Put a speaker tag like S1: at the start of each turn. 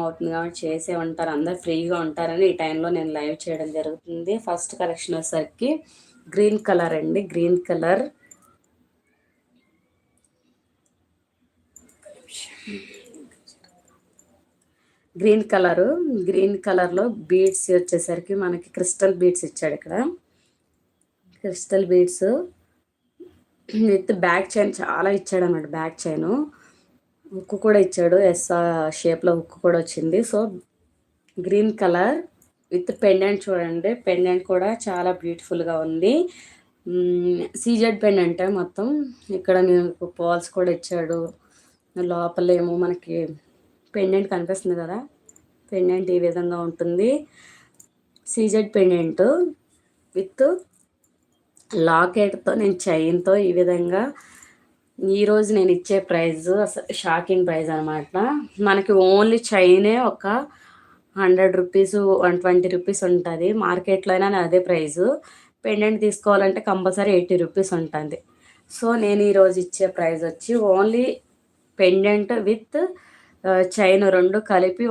S1: అవుతుంది కాబట్టి చేసే ఉంటారు, అందరు ఫ్రీగా ఉంటారని ఈ టైంలో నేను లైవ్ చేయడం జరుగుతుంది. ఫస్ట్ కలెక్షన్ వచ్చేసరికి గ్రీన్ కలర్ అండి, గ్రీన్ కలర్. గ్రీన్ కలర్లో బీడ్స్ వచ్చేసరికి మనకి క్రిస్టల్ బీడ్స్ ఇచ్చాడు. ఇక్కడ crystal beads with back chain చాలా ఇచ్చాడు అన్నమాట. బ్యాక్ చైన్ హుక్ కూడా ఇచ్చాడు, ఎస్ షేప్లో హుక్ కూడా వచ్చింది. So green colour with pendant చూడండి, పెండెంట్ కూడా చాలా బ్యూటిఫుల్గా ఉంది. సీజెడ్ పెండెంట్ మొత్తం. ఇక్కడ మీకు పాల్స్ కూడా ఇచ్చాడు. లోపలేమో మనకి పెండెంట్ కనిపిస్తుంది కదా, పెండెంట్ ఈ విధంగా ఉంటుంది. సీజెడ్ పెండెంట్ విత్ లాకెట్తో, నేను చైన్తో ఈ విధంగా. ఈరోజు నేను ఇచ్చే ప్రైస్ అసలు షాకింగ్ ప్రైస్ అనమాట. మనకి ఓన్లీ చైనే ఒక 100 రూపీస్ 120 రూపీస్ ఉంటుంది. మార్కెట్లో అయినా అదే ప్రైజు. పెండెంట్ తీసుకోవాలంటే కంపల్సరీ 80 రూపీస్ ఉంటుంది. సో నేను ఈరోజు ఇచ్చే ప్రైస్ వచ్చి ఓన్లీ పెండెంట్ విత్ చైన్ రెండు కలిపి